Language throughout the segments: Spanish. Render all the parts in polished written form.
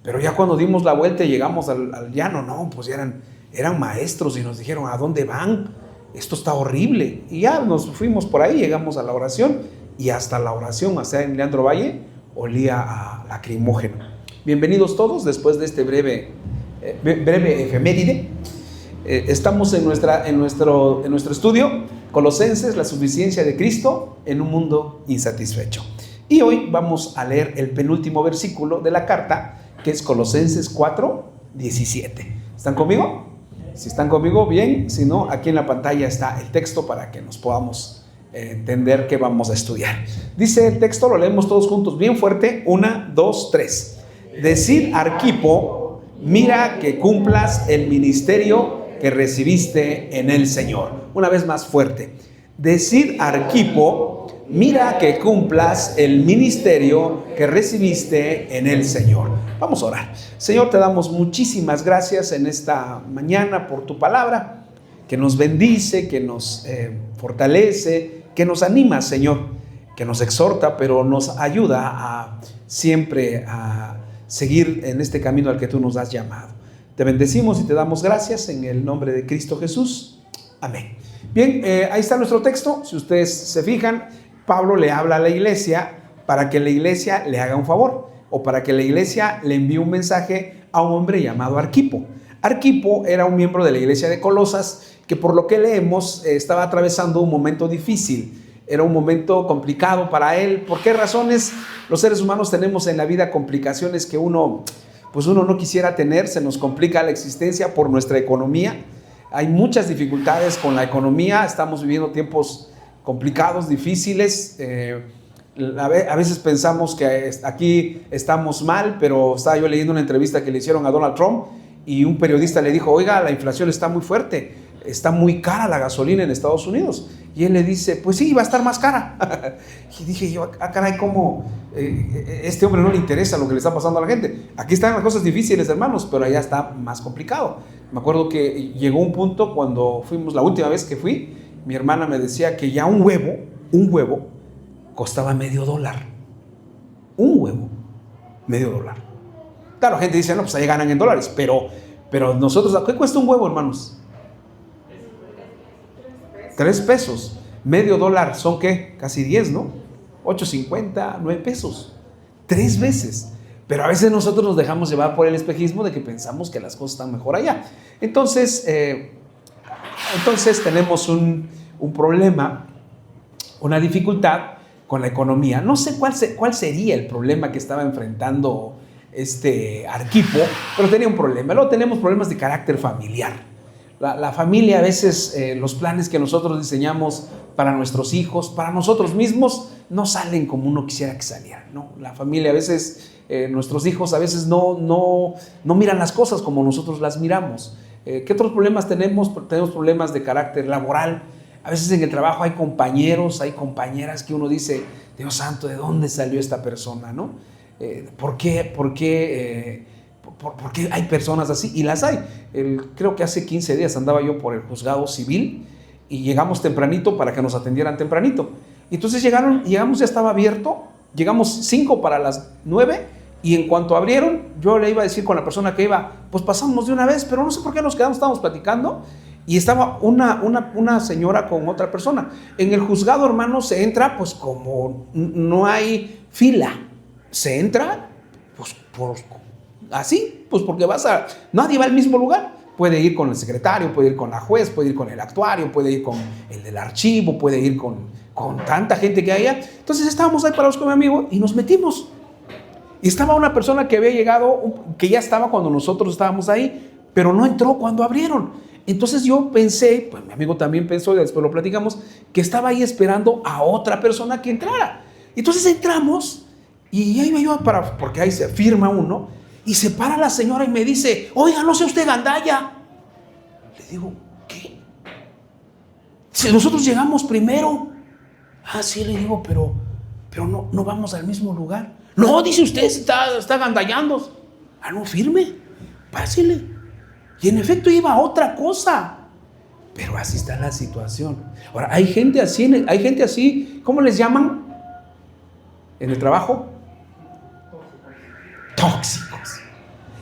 Pero ya cuando dimos la vuelta y llegamos al llano, no, pues ya eran maestros y nos dijeron, ¿a dónde van? Esto está horrible. Y ya nos fuimos por ahí, llegamos a la oración, y hasta la oración, o sea, en Leandro Valle, olía a lacrimógeno. Bienvenidos todos después de este breve efeméride. Estamos en nuestro estudio, Colosenses, la suficiencia de Cristo en un mundo insatisfecho. Y hoy vamos a leer el penúltimo versículo de la carta, que es Colosenses 4:17. ¿Están conmigo? Si están conmigo, bien. Si no, aquí en la pantalla está el texto para que nos podamos entender qué vamos a estudiar. Dice el texto, lo leemos todos juntos bien fuerte. 1, 2, 3. Decid, Arquipo, mira que cumplas el ministerio que recibiste en el Señor. Una vez más fuerte. Decid, Arquipo, mira que cumplas el ministerio que recibiste en el Señor. Vamos a orar. Señor, te damos muchísimas gracias en esta mañana por tu palabra, que nos bendice, que nos fortalece, que nos anima, Señor, que nos exhorta, pero nos ayuda a siempre a seguir en este camino al que tú nos has llamado. Te bendecimos y te damos gracias en el nombre de Cristo Jesús. Amén. Bien, ahí está nuestro texto. Si ustedes se fijan, Pablo le habla a la iglesia para que la iglesia le haga un favor, o para que la iglesia le envíe un mensaje a un hombre llamado Arquipo. Arquipo era un miembro de la iglesia de Colosas que, por lo que leemos, estaba atravesando un momento difícil. Era un momento complicado para él. ¿Por qué razones? Los seres humanos tenemos en la vida complicaciones que uno no quisiera tener. Se nos complica la existencia por nuestra economía. Hay muchas dificultades con la economía. Estamos viviendo tiempos complicados, difíciles. A veces pensamos que aquí estamos mal, pero estaba yo leyendo una entrevista que le hicieron a Donald Trump y un periodista le dijo, oiga, la inflación está muy fuerte, está muy cara la gasolina en Estados Unidos. Y él le dice, pues sí, va a estar más cara. Y dije yo, caray, ¿cómo este hombre no le interesa lo que le está pasando a la gente? Aquí están las cosas difíciles, hermanos, pero allá está más complicado. Me acuerdo que llegó un punto cuando fuimos, la última vez que fui, mi hermana me decía que ya un huevo costaba $0.50. Un huevo, $0.50. Claro, gente dice, no, pues ahí ganan en dólares, pero nosotros, ¿qué cuesta un huevo, hermanos? $3. $0.50 son, ¿qué? Casi 10, ¿no? 8.50, 9 pesos. 3 veces. Pero a veces nosotros nos dejamos llevar por el espejismo de que pensamos que las cosas están mejor allá. Entonces tenemos un problema, una dificultad con la economía. No sé cuál sería el problema que estaba enfrentando este Arquipo, pero tenía un problema. Luego tenemos problemas de carácter familiar. La familia, a veces los planes que nosotros diseñamos para nuestros hijos, para nosotros mismos, no salen como uno quisiera que salieran, ¿no? La familia, a veces, nuestros hijos a veces no miran las cosas como nosotros las miramos. ¿Qué otros problemas tenemos? Tenemos problemas de carácter laboral. A veces en el trabajo hay compañeros, hay compañeras que uno dice, Dios santo, ¿de dónde salió esta persona, no? ¿Por qué hay personas así? Y las hay. Creo que hace 15 días andaba yo por el juzgado civil y llegamos tempranito para que nos atendieran tempranito. Y entonces llegamos, ya estaba abierto, llegamos 5 para las 9 y en cuanto abrieron, yo le iba a decir con la persona que iba, pues pasamos de una vez, pero no sé por qué nos quedamos, estábamos platicando. Y estaba una señora con otra persona. En el juzgado, hermano, se entra, pues como no hay fila, se entra, pues así, pues porque nadie va al mismo lugar. Puede ir con el secretario, puede ir con la juez, puede ir con el actuario, puede ir con el del archivo, puede ir con tanta gente que hay allá. Entonces estábamos ahí parados con mi amigo y nos metimos. Y estaba una persona que había llegado, que ya estaba cuando nosotros estábamos ahí, pero no entró cuando abrieron. Entonces yo pensé, pues mi amigo también pensó, y después lo platicamos, que estaba ahí esperando a otra persona que entrara. Entonces entramos y ahí iba yo porque ahí se firma uno, y se para la señora y me dice, oiga, no sea usted gandalla. Le digo, ¿qué? Si nosotros llegamos primero. Ah, sí, le digo, pero no vamos al mismo lugar. No, dice usted, está gandallando. Ah, no, firme, pásele. Y en efecto iba a otra cosa. Pero así está la situación. Ahora, hay gente así, ¿cómo les llaman? En el trabajo, tóxicos.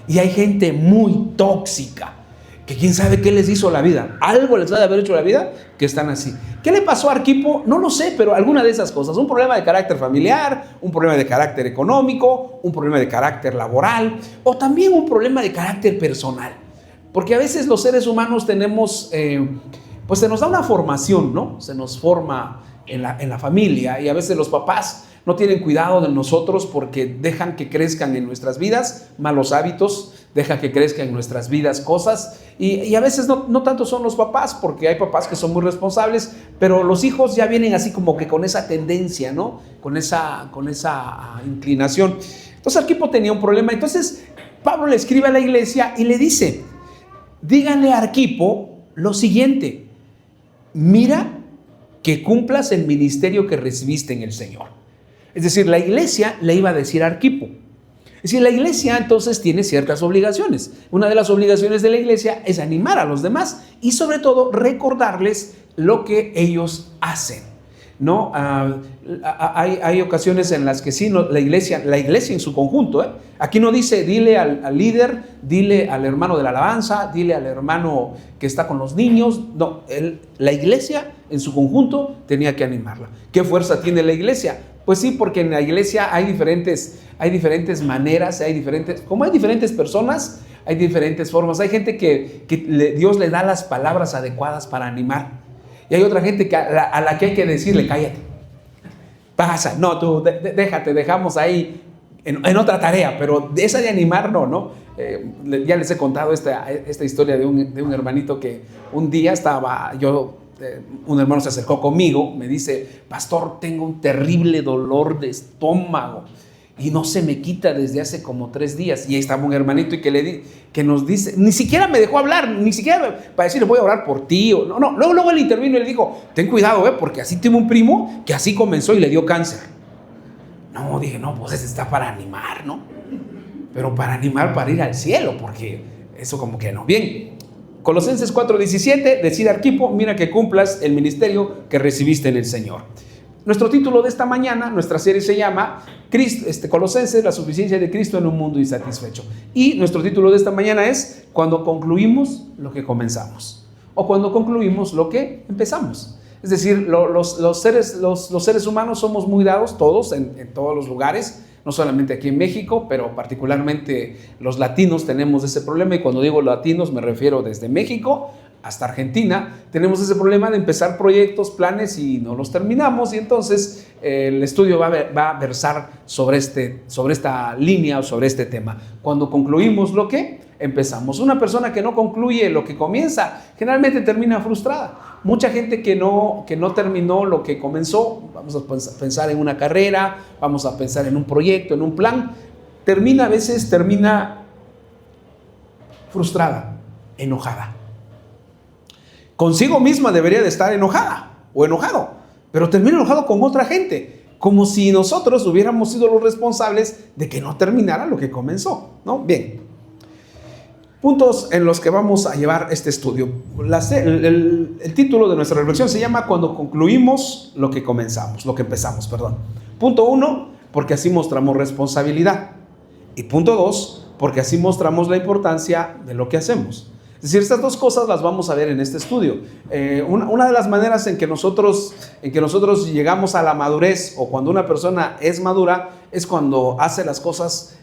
Y hay gente muy tóxica, que quién sabe qué les hizo la vida. Algo les ha de haber hecho la vida, que están así. ¿Qué le pasó a Arquipo? No lo sé, pero alguna de esas cosas. Un problema de carácter familiar, un problema de carácter económico, un problema de carácter laboral, o también un problema de carácter personal. Porque a veces los seres humanos tenemos, pues se nos da una formación, ¿no? Se nos forma en la familia, y a veces los papás no tienen cuidado de nosotros porque dejan que crezcan en nuestras vidas malos hábitos, dejan que crezcan en nuestras vidas cosas, y a veces no tanto son los papás, porque hay papás que son muy responsables, pero los hijos ya vienen así como que con esa tendencia, ¿no? Con esa inclinación. Entonces Arquipo tenía un problema. Entonces Pablo le escribe a la iglesia y le dice: díganle a Arquipo lo siguiente: mira que cumplas el ministerio que recibiste en el Señor. Es decir, la iglesia le iba a decir a Arquipo. Es decir, la iglesia entonces tiene ciertas obligaciones. Una de las obligaciones de la iglesia es animar a los demás y sobre todo recordarles lo que ellos hacen, ¿no? Hay ocasiones en las que sí, no, la iglesia en su conjunto, aquí no dice dile al líder, dile al hermano de la alabanza, dile al hermano que está con los niños. No, la iglesia en su conjunto tenía que animarla. ¿Qué fuerza tiene la iglesia? Pues sí, porque en la iglesia hay diferentes maneras, como hay diferentes personas, hay diferentes formas. Hay gente que Dios le da las palabras adecuadas para animar, y hay otra gente a la que hay que decirle: cállate, pasa, no, tú déjate, dejamos ahí en otra tarea, pero de esa de animar no. Ya les he contado esta historia de un hermanito que un día un hermano se acercó conmigo, me dice: pastor, tengo un terrible dolor de estómago y no se me quita desde hace como 3 días. Y ahí estaba un hermanito y que nos dice, ni siquiera me dejó hablar, ni siquiera para decirle voy a orar por ti. No. Luego él intervino y le dijo: ten cuidado, porque así tengo un primo que así comenzó y le dio cáncer. No, dije, no, pues ese está para animar, ¿no? Pero para animar para ir al cielo, porque eso como que no. Bien. Colosenses 4:17, decir a Arquipo: mira que cumplas el ministerio que recibiste en el Señor. Nuestro título de esta mañana, nuestra serie se llama Colosenses, la suficiencia de Cristo en un mundo insatisfecho. Y nuestro título de esta mañana es: cuando concluimos lo que comenzamos, o cuando concluimos lo que empezamos. Es decir, los seres humanos somos muy dados, todos, en todos los lugares, no solamente aquí en México, pero particularmente los latinos tenemos ese problema. Y cuando digo latinos me refiero desde México hasta Argentina. Tenemos ese problema de empezar proyectos, planes y no los terminamos, y entonces el estudio va a versar sobre esta línea o sobre este tema. Cuando concluimos lo que empezamos. Una persona que no concluye lo que comienza generalmente termina frustrada. Mucha gente que no terminó lo que comenzó, vamos a pensar en una carrera, vamos a pensar en un proyecto, en un plan, a veces termina frustrada, enojada. Consigo misma debería de estar enojada o enojado, pero termina enojado con otra gente, como si nosotros hubiéramos sido los responsables de que no terminara lo que comenzó, ¿no? Bien. Puntos en los que vamos a llevar este estudio. El título de nuestra reflexión se llama Cuando concluimos lo que empezamos. Punto 1, porque así mostramos responsabilidad. Y punto 2, porque así mostramos la importancia de lo que hacemos. Es decir, estas dos cosas las vamos a ver en este estudio. Una de las maneras en que nosotros llegamos a la madurez, o cuando una persona es madura, es cuando hace las cosas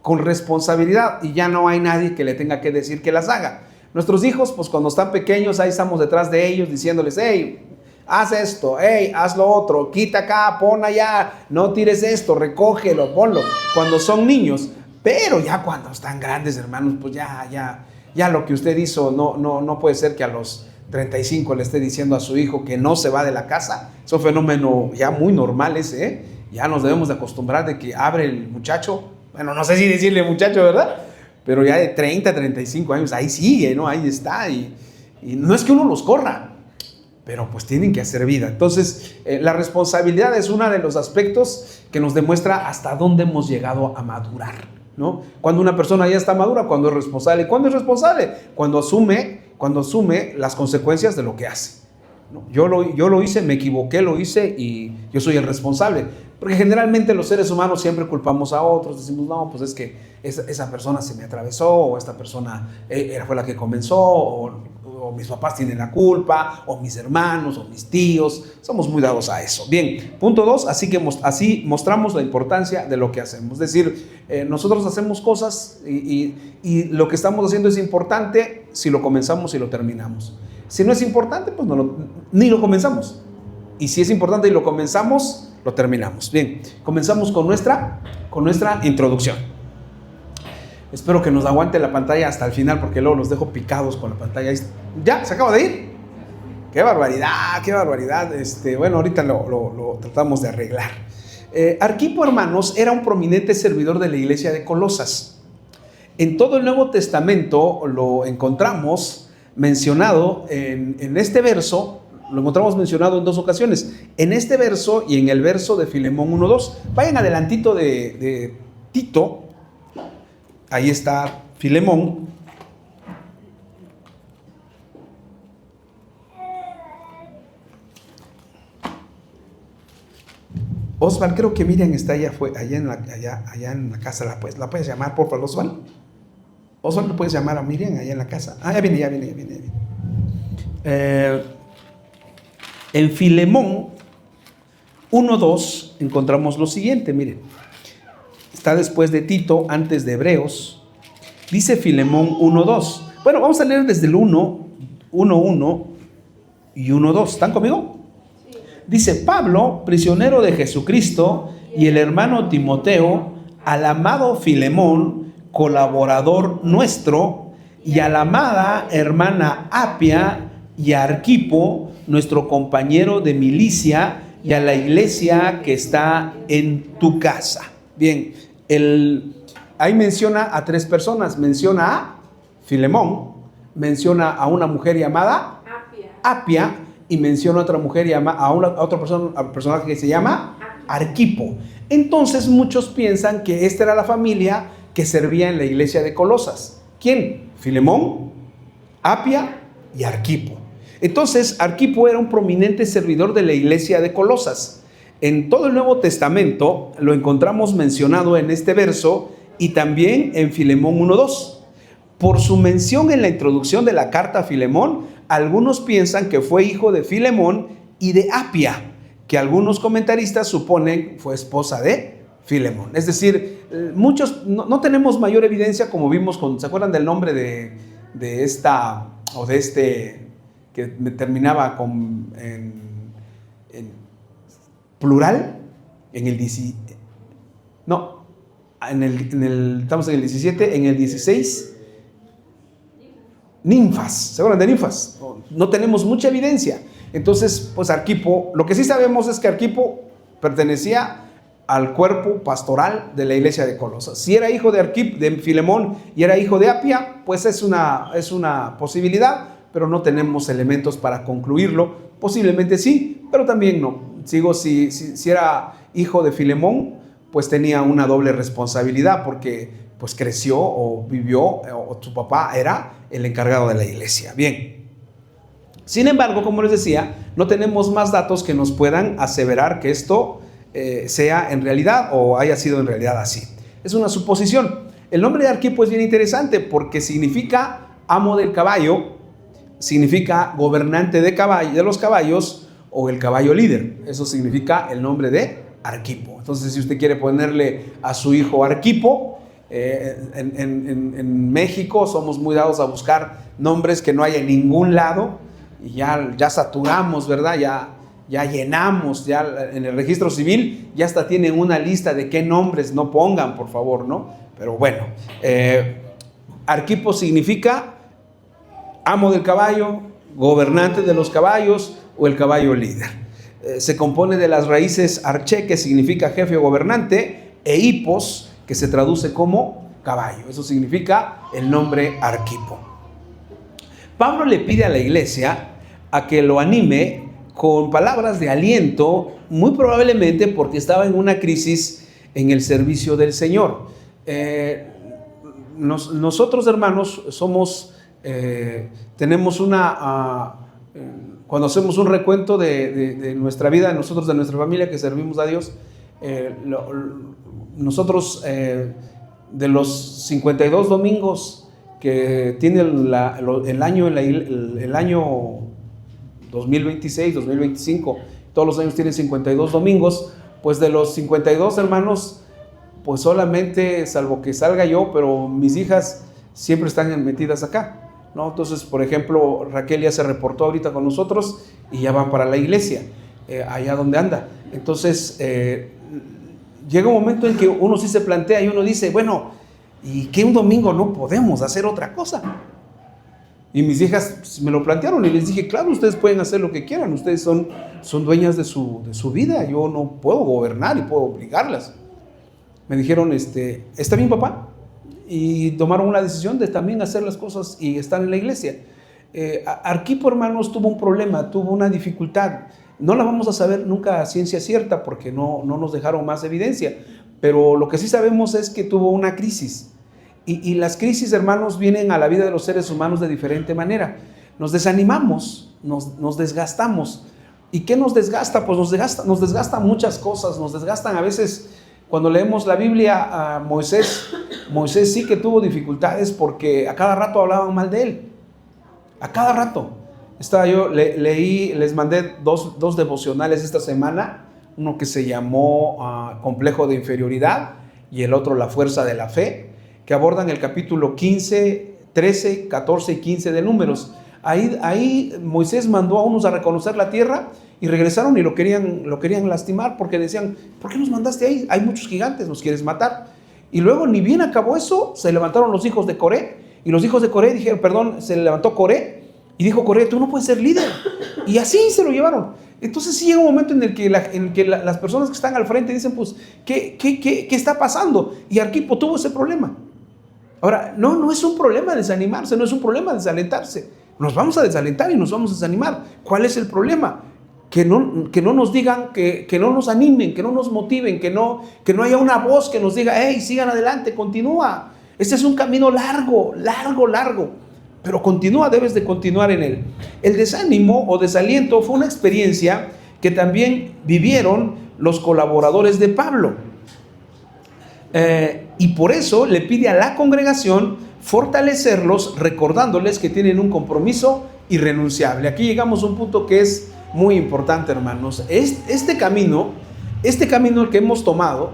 con responsabilidad y ya no hay nadie que le tenga que decir que las haga. Nuestros hijos, pues cuando están pequeños, ahí estamos detrás de ellos diciéndoles: hey, haz esto, hey, haz lo otro, quita acá, pon allá, no tires esto, recógelo, ponlo, cuando son niños. Pero ya cuando están grandes, hermanos, pues ya lo que usted hizo, no puede ser que a los 35 le esté diciendo a su hijo que no se va de la casa. Es un fenómeno ya muy normal ese, ya nos debemos de acostumbrar de que abre el muchacho. Bueno, no sé si decirle muchacho, ¿verdad? Pero ya de 30, 35 años, ahí sigue, ¿no? Ahí está. Y no es que uno los corra, pero pues tienen que hacer vida. Entonces, la responsabilidad es uno de los aspectos que nos demuestra hasta dónde hemos llegado a madurar, ¿no? Cuando una persona ya está madura, cuando es responsable. ¿Cuándo es responsable? Cuando asume las consecuencias de lo que hace, ¿no? Yo lo hice, me equivoqué, lo hice y yo soy el responsable. Porque generalmente los seres humanos siempre culpamos a otros, decimos: no, pues es que esa persona se me atravesó, o esta persona fue la que comenzó, o mis papás tienen la culpa, o mis hermanos, o mis tíos. Somos muy dados a eso. Bien, punto 2, así mostramos la importancia de lo que hacemos. Es decir, nosotros hacemos cosas y lo que estamos haciendo es importante si lo comenzamos y lo terminamos. Si no es importante, pues ni lo comenzamos. Y si es importante y lo comenzamos, lo terminamos. Bien, comenzamos con nuestra introducción. Espero que nos aguante la pantalla hasta el final, porque luego los dejo picados con la pantalla. ¿Ya? ¿Se acaba de ir? ¡Qué barbaridad! ¡Qué barbaridad! Bueno, ahorita lo tratamos de arreglar. Arquipo, hermanos, era un prominente servidor de la iglesia de Colosas. En todo el Nuevo Testamento lo encontramos mencionado en este verso. Lo encontramos mencionado en 2 ocasiones. En este verso y en el verso de Filemón 1:2. Vayan adelantito de Tito. Ahí está Filemón. Osval, creo que Miriam está allá en la casa. ¿La puedes llamar, por favor, Osval? Osval, ¿le puedes llamar a Miriam allá en la casa? Ya viene. En Filemón 1:2 encontramos lo siguiente, miren. Está después de Tito, antes de Hebreos. Dice Filemón 1:2. Bueno, vamos a leer desde el 1:1 y 1:2. ¿Están conmigo? Sí. Dice: Pablo, prisionero de Jesucristo, y el hermano Timoteo, al amado Filemón, colaborador nuestro, y a la amada hermana Apia y a Arquipo, nuestro compañero de milicia, y a la iglesia que está en tu casa. Bien, ahí menciona a 3 personas. Menciona a Filemón, menciona a una mujer llamada Apia, y menciona a otra mujer llamada, a otra personaje que se llama Arquipo. Entonces muchos piensan que esta era la familia que servía en la iglesia de Colosas. ¿Quién? Filemón, Apia y Arquipo. Entonces Arquipo era un prominente servidor de la iglesia de Colosas. En todo el Nuevo Testamento lo encontramos mencionado en este verso y también en Filemón 1:2. Por su mención en la introducción de la carta a Filemón, algunos piensan que fue hijo de Filemón y de Apia, que algunos comentaristas suponen fue esposa de Filemón. Es decir, muchos no tenemos mayor evidencia, como vimos ¿se acuerdan del nombre de esta o de este que terminaba en plural? Estamos en el 17, en el 16, ninfas. ¿Se acuerdan de ninfas? No tenemos mucha evidencia. Entonces, pues Arquipo, lo que sí sabemos es que Arquipo pertenecía al cuerpo pastoral de la iglesia de Colosas. Si era hijo de Filemón y era hijo de Apia, pues es una posibilidad, pero no tenemos elementos para concluirlo. Posiblemente sí, pero también no. Si era hijo de Filemón, pues tenía una doble responsabilidad, porque pues creció o vivió, o su papá era el encargado de la iglesia. Bien. Sin embargo, como les decía, no tenemos más datos que nos puedan aseverar que esto sea en realidad o haya sido en realidad así. Es una suposición. El nombre de Arquipo es bien interesante porque significa amo del caballo, significa gobernante de los caballos o el caballo líder. Eso significa el nombre de Arquipo. Entonces, si usted quiere ponerle a su hijo Arquipo, en México somos muy dados a buscar nombres que no hay en ningún lado y ya saturamos, ¿verdad? Ya llenamos, ya en el registro civil ya hasta tienen una lista de qué nombres no pongan, por favor, ¿no? Pero bueno, Arquipo significa amo del caballo, gobernante de los caballos o el caballo líder. Se compone de las raíces arché, que significa jefe o gobernante, e hipos, que se traduce como caballo. Eso significa el nombre Arquipo. Pablo le pide a la iglesia a que lo anime con palabras de aliento, muy probablemente porque estaba en una crisis en el servicio del Señor. Nosotros, hermanos, tenemos cuando hacemos un recuento de nuestra vida, nosotros de nuestra familia que servimos a Dios, nosotros de los 52 domingos que tiene el año, el año 2026, 2025, todos los años tienen 52 domingos, pues de los 52 hermanos, pues solamente, salvo que salga yo, pero mis hijas siempre están metidas acá, ¿no? Entonces, por ejemplo, Raquel ya se reportó ahorita con nosotros y ya van para la iglesia, allá donde anda. Entonces, llega un momento en que uno sí se plantea y uno dice, bueno, ¿y qué un domingo no podemos hacer otra cosa? Y mis hijas me lo plantearon y les dije, claro, ustedes pueden hacer lo que quieran, ustedes son dueñas de su vida, yo no puedo gobernar y puedo obligarlas. Me dijeron, ¿está bien, papá? Y tomaron una decisión de también hacer las cosas y estar en la iglesia. Arquipo, hermanos, tuvo un problema, tuvo una dificultad. No la vamos a saber nunca a ciencia cierta porque no nos dejaron más evidencia, pero lo que sí sabemos es que tuvo una crisis. Y las crisis, hermanos, vienen a la vida de los seres humanos de diferente manera. Nos desanimamos, nos desgastamos. ¿Y qué nos desgasta? Pues nos desgasta muchas cosas, nos desgastan a veces. Cuando leemos la Biblia, a Moisés sí que tuvo dificultades porque a cada rato hablaban mal de él. A cada rato. Yo les mandé dos devocionales esta semana, uno que se llamó Complejo de Inferioridad y el otro La Fuerza de la Fe, que abordan el capítulo 15, 13, 14 y 15 de Números. Ahí Moisés mandó a unos a reconocer la tierra y regresaron y lo querían lastimar porque decían, ¿por qué nos mandaste ahí? Hay muchos gigantes, nos quieres matar. Y luego ni bien acabó eso, se levantaron los hijos de Coré y los hijos de Coré se levantó Coré y dijo Coré, tú no puedes ser líder. Y así se lo llevaron. Entonces sí llega un momento en el que, las personas que están al frente dicen, pues, ¿qué está pasando? Y Arquipo tuvo ese problema. Ahora, no es un problema desanimarse, no es un problema desalentarse. Nos vamos a desalentar y nos vamos a desanimar. ¿Cuál es el problema? Que no nos digan, que no nos animen, que no nos motiven, que no haya una voz que nos diga, hey, sigan adelante, continúa. Este es un camino largo, pero continúa, debes de continuar en él. El desánimo o desaliento fue una experiencia que también vivieron los colaboradores de Pablo. Y por eso le pide a la congregación fortalecerlos, recordándoles que tienen un compromiso irrenunciable. Aquí llegamos a un punto que es muy importante, hermanos. Este camino que hemos tomado,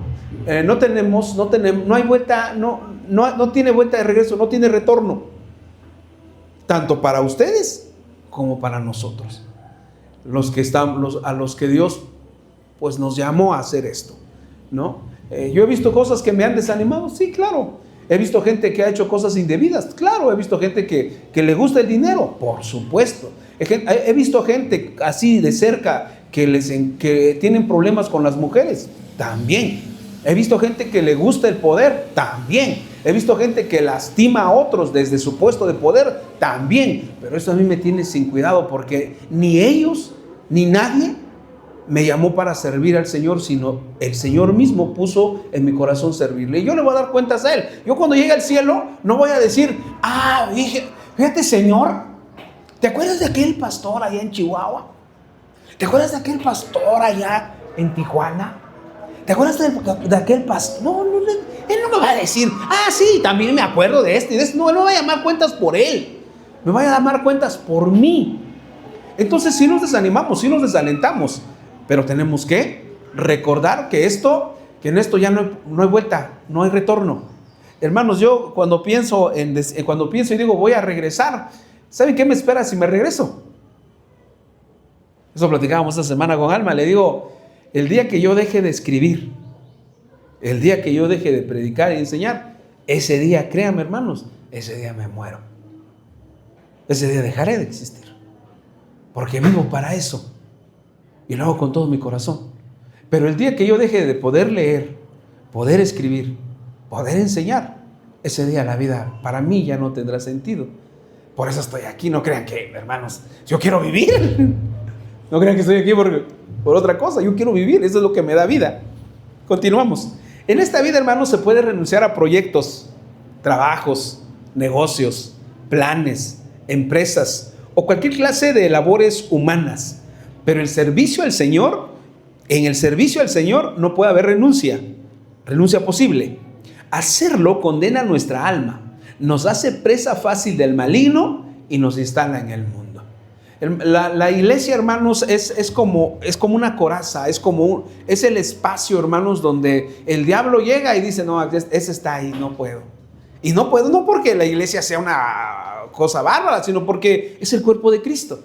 no hay vuelta, no tiene vuelta de regreso, no tiene retorno, tanto para ustedes como para nosotros, a los que Dios pues nos llamó a hacer esto, ¿no? Yo he visto cosas que me han desanimado, sí, claro. He visto gente que ha hecho cosas indebidas, claro. He visto gente que le gusta el dinero, por supuesto. He visto gente así de cerca que tienen problemas con las mujeres, también. He visto gente que le gusta el poder, también. He visto gente que lastima a otros desde su puesto de poder, también. Pero eso a mí me tiene sin cuidado porque ni ellos ni nadie me llamó para servir al Señor, sino el Señor mismo puso en mi corazón servirle. Y yo le voy a dar cuentas a Él. Yo cuando llegue al cielo no voy a decir, fíjate, Señor, ¿te acuerdas de aquel pastor allá en Chihuahua? ¿Te acuerdas de aquel pastor allá en Tijuana? ¿Te acuerdas de aquel pastor? No, Él no me va a decir, sí, también me acuerdo de este y de este. No, Él no va a llamar cuentas por Él. Me va a llamar cuentas por mí. Entonces sí nos desanimamos, sí nos desalentamos. Pero tenemos que recordar que en esto ya no hay vuelta, no hay retorno. Hermanos, yo cuando pienso y digo voy a regresar, ¿saben qué me espera si me regreso? Eso platicábamos esta semana con Alma. Le digo, el día que yo deje de escribir, el día que yo deje de predicar y enseñar, ese día, créanme, hermanos, ese día me muero. Ese día dejaré de existir. Porque vivo para eso. Y lo hago con todo mi corazón. Pero el día que yo deje de poder leer, poder escribir, poder enseñar, ese día la vida para mí ya no tendrá sentido. Por eso estoy aquí. No crean que, hermanos, yo quiero vivir. No crean que estoy aquí por otra cosa. Yo quiero vivir. Eso es lo que me da vida. Continuamos. En esta vida, hermanos, se puede renunciar a proyectos, trabajos, negocios, planes, empresas o cualquier clase de labores humanas. Pero en el servicio al Señor no puede haber renuncia posible. Hacerlo condena nuestra alma, nos hace presa fácil del maligno y nos instala en el mundo. La iglesia, hermanos, es como una coraza, es el espacio, hermanos, donde el diablo llega y dice, no, ese está ahí, no puedo. Y no puedo, no porque la iglesia sea una cosa bárbara, sino porque es el cuerpo de Cristo.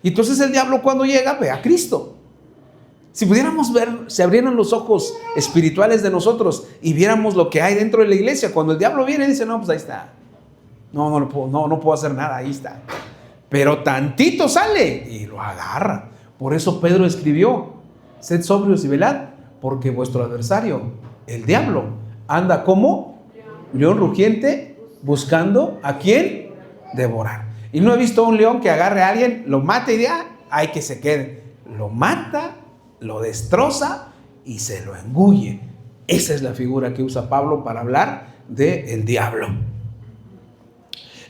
Y entonces el diablo, cuando llega, ve a Cristo. Si pudiéramos ver, se abrieran los ojos espirituales de nosotros y viéramos lo que hay dentro de la iglesia, cuando el diablo viene y dice, no, pues ahí está. No puedo hacer nada, ahí está. Pero tantito sale y lo agarra. Por eso Pedro escribió, sed sobrios y velad, porque vuestro adversario, el diablo, anda como león rugiente buscando a quién devorar. Y no he visto a un león que agarre a alguien, lo mate y diga, hay que se quede. Lo mata, lo destroza y se lo engulle. Esa es la figura que usa Pablo para hablar del diablo.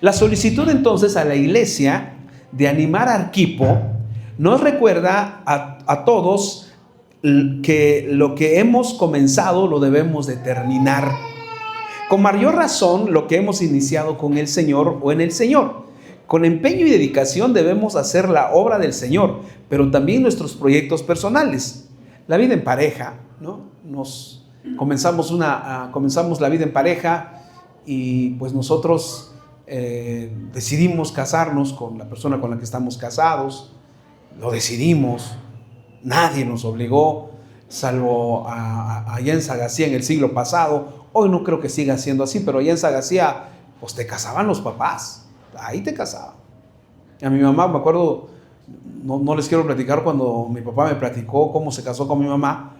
La solicitud entonces a la iglesia de animar a Arquipo nos recuerda a todos que lo que hemos comenzado lo debemos de terminar. Con mayor razón lo que hemos iniciado con el Señor o en el Señor. Con empeño y dedicación debemos hacer la obra del Señor, pero también nuestros proyectos personales. La vida en pareja, ¿no? Comenzamos la vida en pareja y pues nosotros decidimos casarnos con la persona con la que estamos casados. Lo decidimos, nadie nos obligó, salvo allá en Sagacía en el siglo pasado. Hoy no creo que siga siendo así, pero allá en Sagacía pues te casaban los papás, ahí te casaban. A mi mamá, me acuerdo, no les quiero platicar, cuando mi papá me platicó cómo se casó con mi mamá,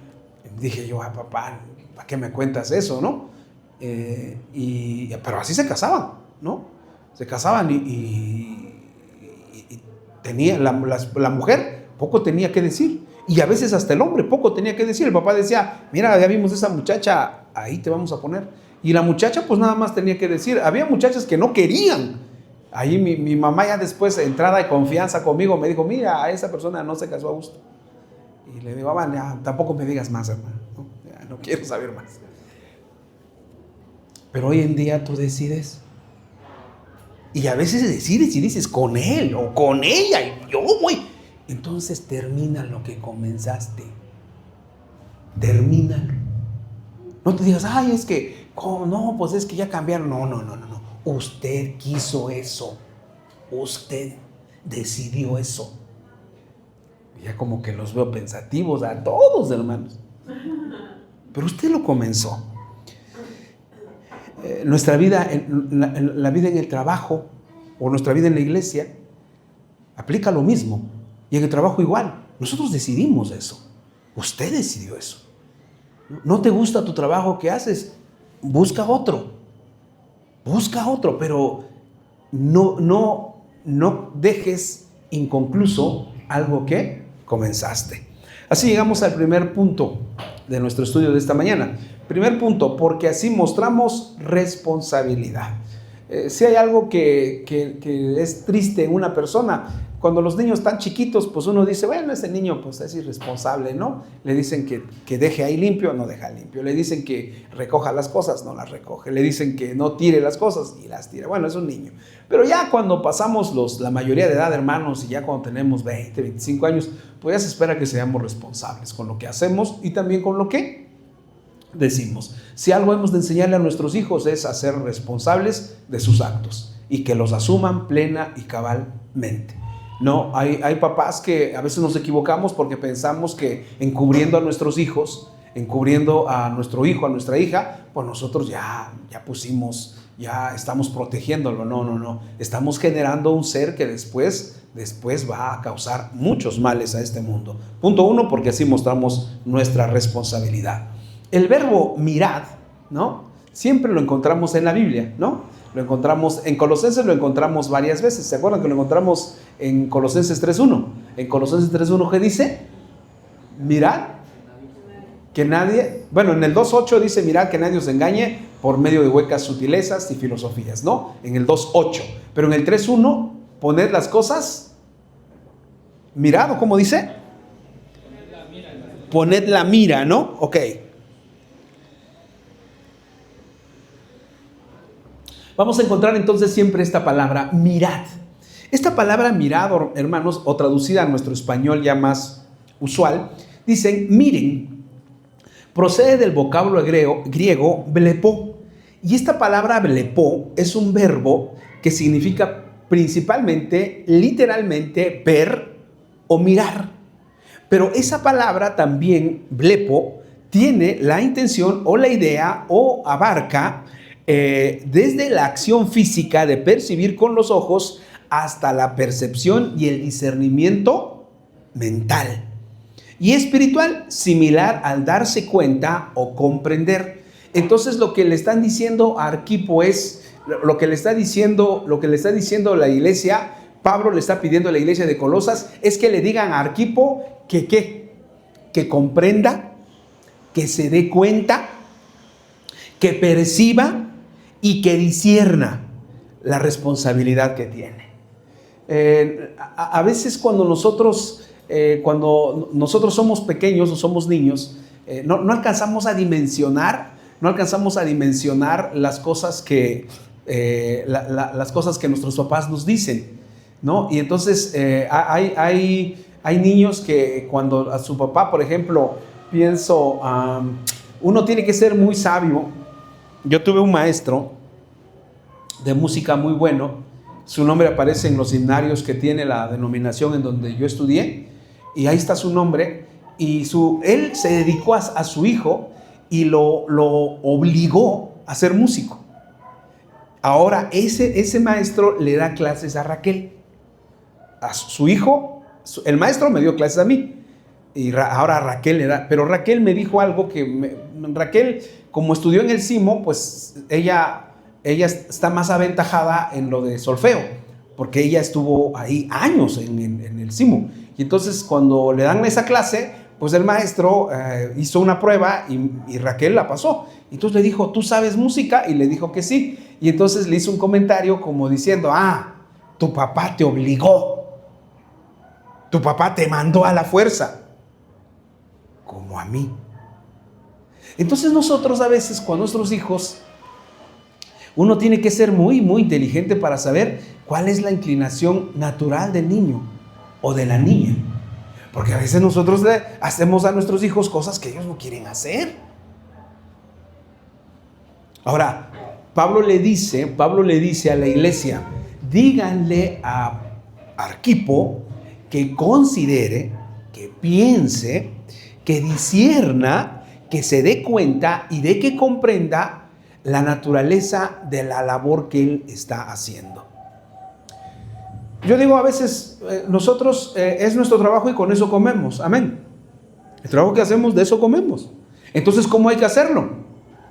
dije yo, papá, ¿para qué me cuentas eso, no? Pero así se casaban, ¿no? Se casaban y tenía la mujer poco tenía que decir, y a veces hasta el hombre poco tenía que decir. El papá decía, mira, ya vimos esa muchacha, ahí te vamos a poner. Y la muchacha pues nada más tenía que decir. Había muchachas que no querían. Ahí mi mamá ya después, entrada de confianza conmigo, me dijo, mira, a esa persona no se casó a gusto. Y le digo, ya, tampoco me digas más, hermano, ¿no? Ya, no quiero saber más. Pero hoy en día tú decides. Y a veces decides y dices, con él o con ella, y yo voy. Entonces termina lo que comenzaste. Termínalo. No te digas, ay, es que, ¿cómo? No, pues es que ya cambiaron. No. Usted quiso eso. Usted decidió eso. Ya como que los veo pensativos a todos, hermanos. Pero usted lo comenzó. Nuestra vida, la vida en el trabajo o nuestra vida en la iglesia aplica lo mismo. Y en el trabajo igual. Nosotros decidimos eso. Usted decidió eso. ¿No te gusta tu trabajo que haces? Busca otro, pero no dejes inconcluso algo que comenzaste. Así llegamos al primer punto de nuestro estudio de esta mañana. Primer punto, porque así mostramos responsabilidad. Si hay algo que es triste en una persona, cuando los niños están chiquitos, pues uno dice, bueno, ese niño pues es irresponsable, ¿no? Le dicen que deje ahí limpio, no deja limpio. Le dicen que recoja las cosas, no las recoge. Le dicen que no tire las cosas y las tira. Bueno, es un niño. Pero ya cuando pasamos la mayoría de edad, hermanos, y ya cuando tenemos 20, 25 años, pues ya se espera que seamos responsables con lo que hacemos y también con lo que decimos. Si algo hemos de enseñarle a nuestros hijos es a ser responsables de sus actos y que los asuman plena y cabalmente. No, hay papás que a veces nos equivocamos porque pensamos que encubriendo a nuestros hijos, encubriendo a nuestro hijo, a nuestra hija, pues nosotros ya pusimos, ya estamos protegiéndolo. No. Estamos generando un ser que después va a causar muchos males a este mundo. Punto 1, porque así mostramos nuestra responsabilidad. El verbo mirad, ¿no? Siempre lo encontramos en la Biblia, ¿no? Lo encontramos en Colosenses, lo encontramos varias veces. ¿Se acuerdan que lo encontramos en Colosenses 3.1? En Colosenses 3.1, ¿qué dice? Mirad que nadie, bueno, en el 2.8 dice, mirad que nadie os engañe por medio de huecas sutilezas y filosofías, ¿no? En el 2.8. Pero en el 3.1, poned las cosas, mirad, ¿o cómo dice? Poned la mira, ¿no? Ok. vamos a encontrar entonces siempre esta palabra, mirad. Esta palabra mirad, hermanos, o traducida a nuestro español ya más usual, dicen miren, procede del vocablo griego blepo. Y esta palabra blepo es un verbo que significa principalmente, literalmente, ver o mirar. Pero esa palabra también, blepo, tiene la intención o la idea o abarca desde la acción física de percibir con los ojos hasta la percepción y el discernimiento mental. Y espiritual, similar al darse cuenta o comprender. Entonces lo que le están diciendo a Arquipo es, lo que le está diciendo la iglesia, Pablo le está pidiendo a la iglesia de Colosas, es que le digan a Arquipo que comprenda, que se dé cuenta, que perciba y que discierna la responsabilidad que tiene. A veces cuando nosotros somos pequeños o somos niños, no alcanzamos a dimensionar las cosas que nuestros papás nos dicen, ¿no? Y entonces hay niños que cuando a su papá, por ejemplo, pienso, uno tiene que ser muy sabio. Yo tuve un maestro de música muy bueno. Su nombre aparece en los himnarios que tiene la denominación en donde yo estudié, y ahí está su nombre. Y él se dedicó a su hijo y lo obligó a ser músico. Ahora ese maestro le da clases a Raquel, a su hijo. El maestro me dio clases a mí y ahora Raquel le da. Pero Raquel me dijo algo Raquel, como estudió en el CIMO, pues ella está más aventajada en lo de solfeo, porque ella estuvo ahí años en el CIMO. Y entonces cuando le dan esa clase, pues el maestro hizo una prueba y Raquel la pasó. Entonces le dijo, ¿tú sabes música? Y le dijo que sí. Y entonces le hizo un comentario como diciendo, tu papá te obligó, tu papá te mandó a la fuerza, como a mí. Entonces nosotros a veces con nuestros hijos, uno tiene que ser muy, muy inteligente para saber cuál es la inclinación natural del niño o de la niña. Porque a veces nosotros le hacemos a nuestros hijos cosas que ellos no quieren hacer. Ahora, Pablo le dice a la iglesia, díganle a Arquipo que considere, que piense, que discierna, que se dé cuenta y de que comprenda la naturaleza de la labor que él está haciendo. Yo digo a veces, nosotros es nuestro trabajo y con eso comemos, amén. El trabajo que hacemos, de eso comemos. Entonces, ¿cómo hay que hacerlo?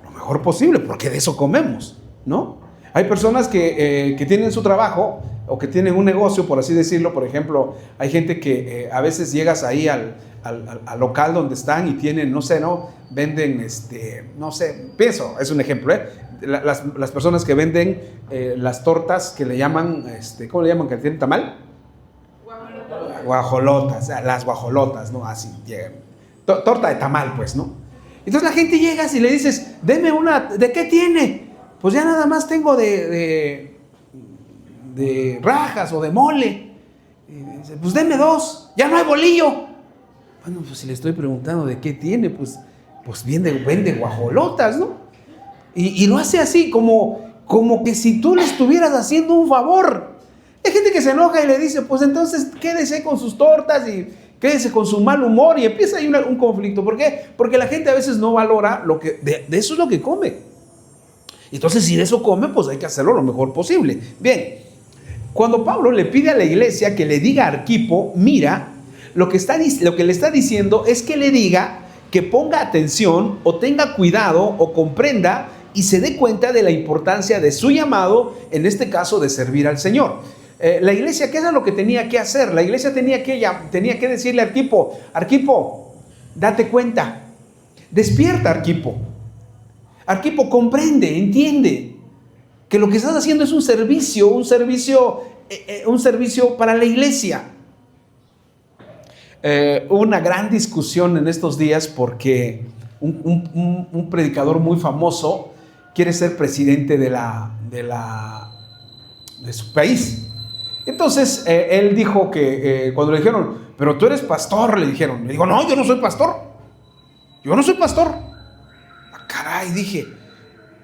Lo mejor posible, porque de eso comemos, ¿no? Hay personas que tienen su trabajo o que tienen un negocio, por así decirlo. Por ejemplo, hay gente que a veces llegas ahí al local donde están y tienen, venden, pienso, es un ejemplo, las personas que venden las tortas que le llaman, ¿cómo le llaman? ¿Que tienen tamal? Guajolotas, las guajolotas, ¿no? Así llegan. Torta de tamal, pues, ¿no? Entonces la gente llega y le dices, deme una, ¿de qué tiene? Pues ya nada más tengo de rajas o de mole. Y dice, pues deme 2, ya no hay bolillo. Bueno, pues si le estoy preguntando de qué tiene, pues vende guajolotas, ¿no? Y lo hace así, como que si tú le estuvieras haciendo un favor. Hay gente que se enoja y le dice, pues entonces quédese con sus tortas y quédese con su mal humor, y empieza ahí un conflicto. ¿Por qué? Porque la gente a veces no valora de eso es lo que come. Entonces, si de eso come, pues hay que hacerlo lo mejor posible. Bien, cuando Pablo le pide a la iglesia que le diga a Arquipo, mira, lo que le está diciendo es que le diga que ponga atención o tenga cuidado o comprenda y se dé cuenta de la importancia de su llamado, en este caso de servir al Señor. La iglesia, ¿qué era lo que tenía que hacer? La iglesia tenía que decirle a Arquipo, date cuenta, despierta, Arquipo, comprende, entiende que lo que estás haciendo es un servicio para la iglesia. Hubo una gran discusión en estos días porque un predicador muy famoso quiere ser presidente de su país. Entonces él dijo que cuando le dijeron, pero tú eres pastor, le dijeron. Le digo, no, yo no soy pastor. Yo no soy pastor. Caray, dije,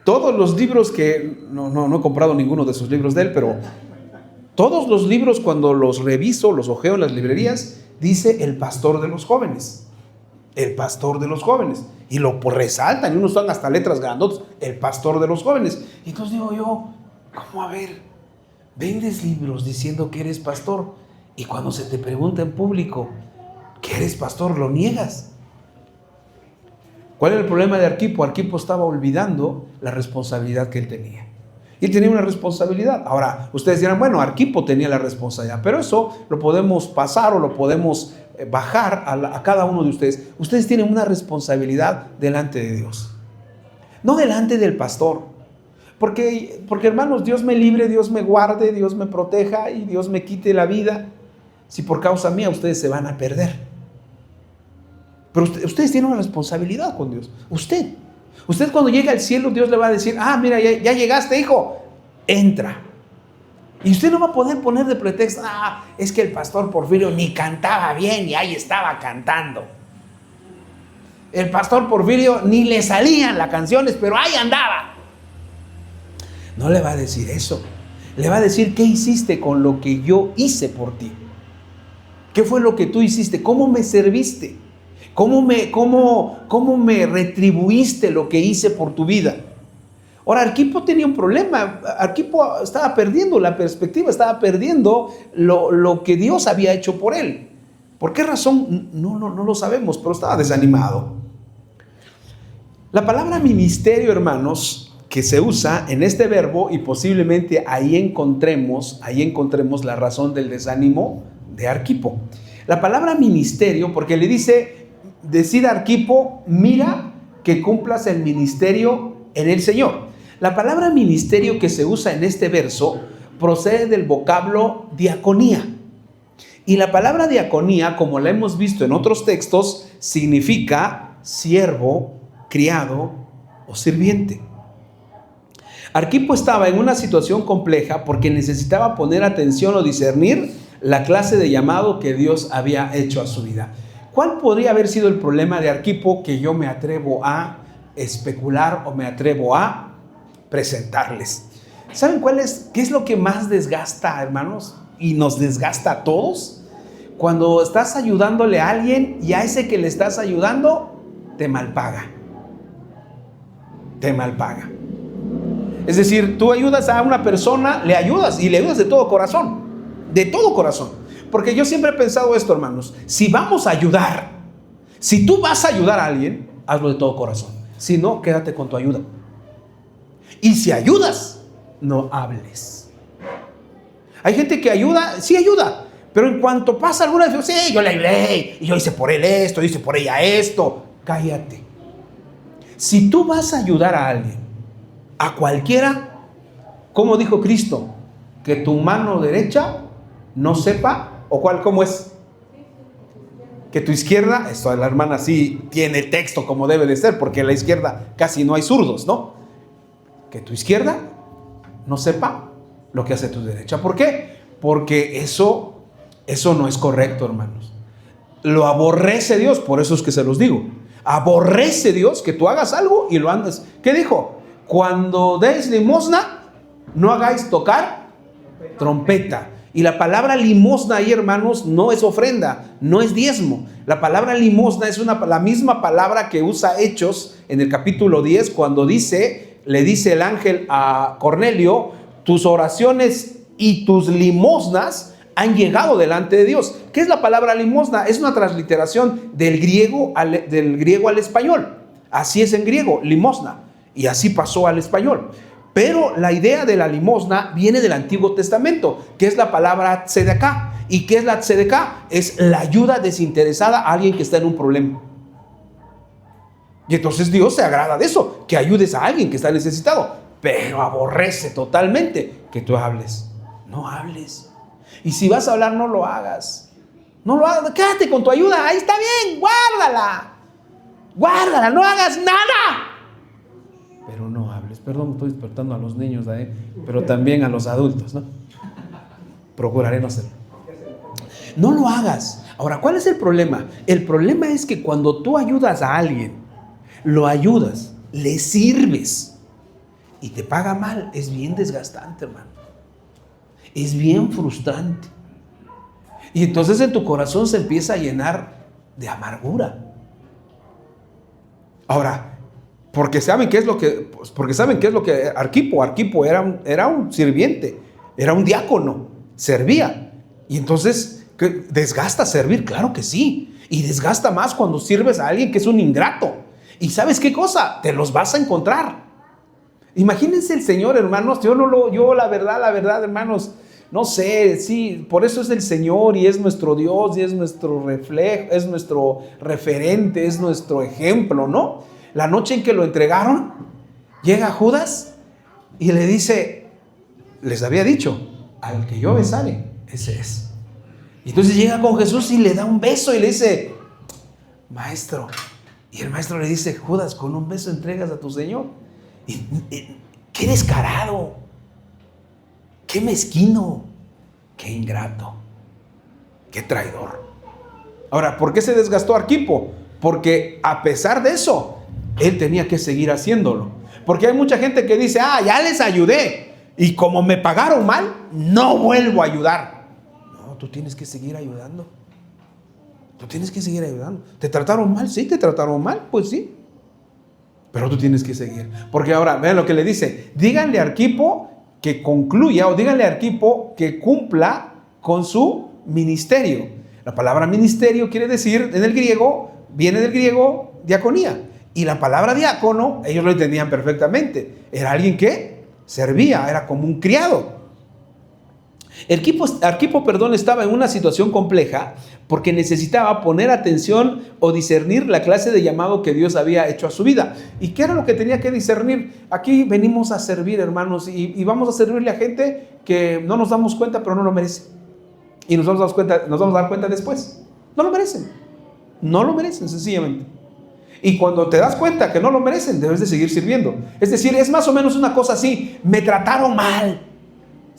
todos los libros que, no he comprado ninguno de sus libros de él, pero todos los libros cuando los reviso, los ojeo en las librerías, dice el pastor de los jóvenes. El pastor de los jóvenes. Y lo resaltan, y unos son hasta letras grandotas, el pastor de los jóvenes. Y entonces digo yo, ¿cómo? A ver, vendes libros diciendo que eres pastor, y cuando se te pregunta en público que eres pastor, lo niegas. ¿Cuál era el problema de Arquipo? Arquipo estaba olvidando la responsabilidad que él tenía. Y él tenía una responsabilidad. Ahora, ustedes dirán, bueno, Arquipo tenía la responsabilidad, pero eso lo podemos pasar o lo podemos bajar a cada uno de ustedes. Ustedes tienen una responsabilidad delante de Dios, no delante del pastor. Porque hermanos, Dios me libre, Dios me guarde, Dios me proteja y Dios me quite la vida. Si por causa mía ustedes se van a perder. Pero ustedes tienen una responsabilidad con Dios. Usted cuando llega al cielo, Dios le va a decir, mira, ya llegaste, hijo, entra. Y usted no va a poder poner de pretexto, es que el pastor Porfirio ni cantaba bien y ahí estaba cantando. El pastor Porfirio ni le salían las canciones, pero ahí andaba. No le va a decir eso. Le va a decir, ¿qué hiciste con lo que yo hice por ti? ¿Qué fue lo que tú hiciste? ¿Cómo me serviste? ¿Cómo me retribuiste lo que hice por tu vida? Ahora, Arquipo tenía un problema. Arquipo estaba perdiendo la perspectiva, estaba perdiendo lo que Dios había hecho por él. ¿Por qué razón? No lo sabemos, pero estaba desanimado. La palabra ministerio, hermanos, que se usa en este verbo, y posiblemente ahí encontremos la razón del desánimo de Arquipo. La palabra ministerio, porque le dice, decida Arquipo, mira que cumplas el ministerio en el Señor. La palabra ministerio que se usa en este verso procede del vocablo diaconía. Y la palabra diaconía, como la hemos visto en otros textos, significa siervo, criado o sirviente. Arquipo estaba en una situación compleja porque necesitaba poner atención o discernir la clase de llamado que Dios había hecho a su vida. ¿Cuál podría haber sido el problema de Arquipo que yo me atrevo a especular o me atrevo a presentarles? ¿Saben qué es lo que más desgasta, hermanos? Y nos desgasta a todos. Cuando estás ayudándole a alguien y a ese que le estás ayudando te malpaga. Te malpaga. Es decir, tú ayudas a una persona, le ayudas y le ayudas de todo corazón. De todo corazón. Porque yo siempre he pensado esto, hermanos. Si vamos a ayudar, si tú vas a ayudar a alguien, hazlo de todo corazón. Si no, quédate con tu ayuda. Y si ayudas, no hables. Hay gente que ayuda, sí ayuda, pero en cuanto pasa alguna vez, sí, yo le ayudé, y yo hice por él esto, hice por ella esto. Cállate. Si tú vas a ayudar a alguien, a cualquiera, como dijo Cristo, que tu mano derecha no sepa, o cuál, ¿cómo es? Que tu izquierda, esto la hermana sí tiene el texto como debe de ser, porque en la izquierda casi no hay zurdos, ¿no? Que tu izquierda no sepa lo que hace tu derecha. ¿Por qué? Porque eso no es correcto, hermanos. Lo aborrece Dios, por eso es que se los digo. Aborrece Dios que tú hagas algo y lo andes. ¿Qué dijo? Cuando des limosna, no hagáis tocar trompeta. Y la palabra limosna ahí, hermanos, no es ofrenda, no es diezmo. La palabra limosna es la misma palabra que usa Hechos en el capítulo 10, cuando le dice el ángel a Cornelio, tus oraciones y tus limosnas han llegado delante de Dios. ¿Qué es la palabra limosna? Es una transliteración del griego al español. Así es en griego, limosna. Y así pasó al español. Pero la idea de la limosna viene del Antiguo Testamento, que es la palabra tzedeká. ¿Y qué es la tzedeká? Es la ayuda desinteresada a alguien que está en un problema. Y entonces Dios se agrada de eso, que ayudes a alguien que está necesitado. Pero aborrece totalmente que tú hables. No hables. Y si vas a hablar, no lo hagas. No lo hagas, quédate con tu ayuda, ahí está bien, guárdala. Guárdala, no hagas nada. Pero no hables. Perdón, estoy despertando a los niños ahí, pero también a los adultos, ¿no? Procuraré no hacerlo. No lo hagas. Ahora, ¿cuál es el problema? El problema es que cuando tú ayudas a alguien, lo ayudas, le sirves y te paga mal, es bien desgastante, hermano. Es bien frustrante. Y entonces en tu corazón se empieza a llenar de amargura. Ahora, porque saben qué es lo que Arquipo era un sirviente, era un diácono, servía. Y entonces, ¿qué? ¿Desgasta servir? Claro que sí. Y desgasta más cuando sirves a alguien que es un ingrato. ¿Y sabes qué cosa? Te los vas a encontrar. Imagínense el Señor, hermanos. Yo la verdad, hermanos, no sé, sí, por eso es el Señor y es nuestro Dios y es nuestro reflejo, es nuestro referente, es nuestro ejemplo, ¿no? La noche en que lo entregaron, llega Judas y le dice, les había dicho, al que yo besare, ese es. Y entonces llega con Jesús y le da un beso y le dice, maestro. Y el maestro le dice, Judas, con un beso entregas a tu Señor. Qué descarado, qué mezquino, qué ingrato, qué traidor. Ahora, ¿por qué se desgastó Arquipo? Porque a pesar de eso, él tenía que seguir haciéndolo. Porque hay mucha gente que dice, ya les ayudé y como me pagaron mal, no vuelvo a ayudar. No, tú tienes que seguir ayudando. Tú tienes que seguir ayudando. ¿Te trataron mal? Sí, te trataron mal, pues sí. Pero tú tienes que seguir. Porque ahora, vean lo que le dice. Díganle a Arquipo que concluya, o díganle a Arquipo que cumpla con su ministerio. La palabra ministerio quiere decir, en el griego, viene del griego diaconía. Y la palabra diácono, ellos lo entendían perfectamente. Era alguien que servía, era como un criado. Arquipo, estaba en una situación compleja porque necesitaba poner atención o discernir la clase de llamado que Dios había hecho a su vida. ¿Y qué era lo que tenía que discernir? Aquí venimos a servir, hermanos, y vamos a servirle a gente que no nos damos cuenta, pero no lo merece. Y nos vamos a dar cuenta después. No lo merecen, sencillamente. Y cuando te das cuenta que no lo merecen, debes de seguir sirviendo. Es decir, es más o menos una cosa así: me trataron mal,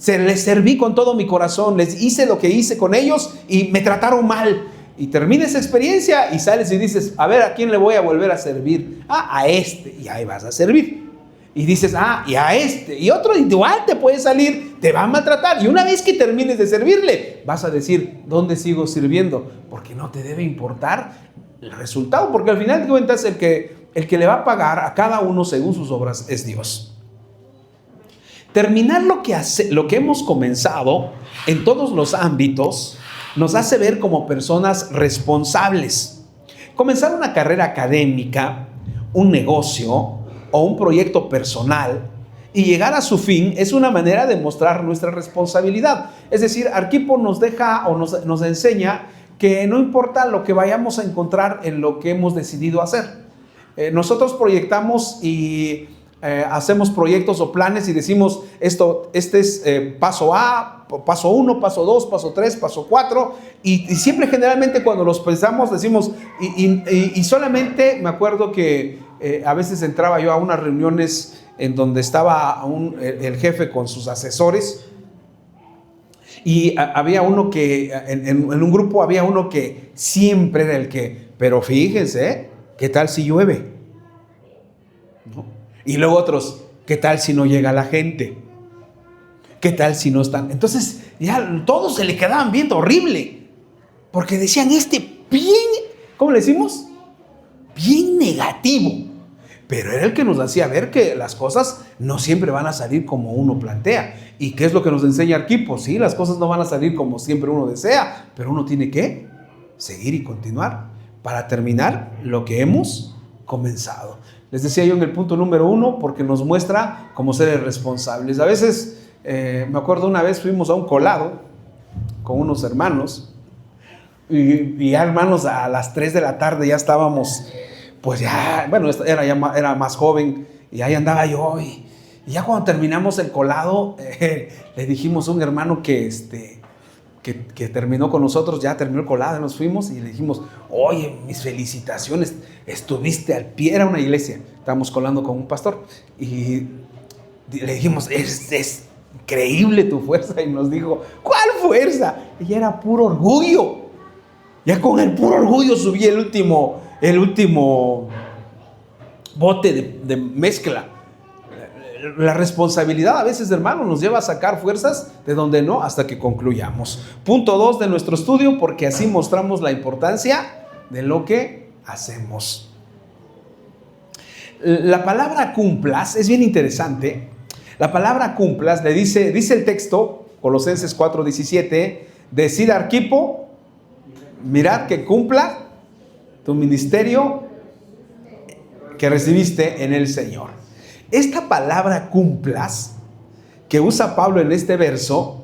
les serví con todo mi corazón, les hice lo que hice con ellos y me trataron mal. Y termina esa experiencia y sales y dices, a ver, ¿a quién le voy a volver a servir? A este. Y ahí vas a servir. Y dices, y a este. Y otro igual te puede salir, te va a maltratar. Y una vez que termines de servirle, vas a decir, ¿dónde sigo sirviendo? Porque no te debe importar el resultado, porque al final de cuentas el que le va a pagar a cada uno según sus obras es Dios. Terminar lo que hemos comenzado en todos los ámbitos nos hace ver como personas responsables. Comenzar una carrera académica, un negocio o un proyecto personal y llegar a su fin es una manera de mostrar nuestra responsabilidad. Es decir, Arquipo nos deja o nos enseña que no importa lo que vayamos a encontrar en lo que hemos decidido hacer. Nosotros proyectamos y hacemos proyectos o planes y decimos, este es paso A, paso 1, paso 2, paso 3, paso 4, y siempre generalmente cuando los pensamos decimos, y solamente me acuerdo que a veces entraba yo a unas reuniones en donde estaba el jefe con sus asesores, y había uno que, en un grupo había uno que siempre era el que, pero fíjense, ¿qué tal si llueve? ¿No? Y luego otros, ¿qué tal si no llega la gente? ¿Qué tal si no están? Entonces ya todos se le quedaban viendo horrible, porque decían, bien, ¿cómo le decimos? Bien negativo. Pero era el que nos hacía ver que las cosas no siempre van a salir como uno plantea. ¿Y qué es lo que nos enseña Arquipo? Sí, las cosas no van a salir como siempre uno desea, pero uno tiene que seguir y continuar para terminar lo que hemos comenzado. Les decía yo en el punto número 1, porque nos muestra como seres responsables. A veces, me acuerdo una vez fuimos a un colado con unos hermanos y ya hermanos a las 3 de la tarde ya estábamos, pues ya, bueno, era más joven y ahí andaba yo y ya cuando terminamos el colado, le dijimos a un hermano que terminó con nosotros, ya terminó el colado, nos fuimos y le dijimos, oye, mis felicitaciones, estuviste al pie, era una iglesia, estábamos colando con un pastor y Le dijimos, es increíble tu fuerza. Y nos dijo, ¿cuál fuerza? Y era puro orgullo. Ya con el puro orgullo subí el último bote de mezcla. La responsabilidad a veces, hermano, nos lleva a sacar fuerzas de donde no, hasta que concluyamos. Punto 2 de nuestro estudio, porque así mostramos la importancia de lo que hacemos. La palabra cumplas es bien interesante. La palabra cumplas, le dice el texto, Colosenses 4:17, decid a Arquipo, mirad que cumpla tu ministerio que recibiste en el Señor. Esta palabra cumplas que usa Pablo en este verso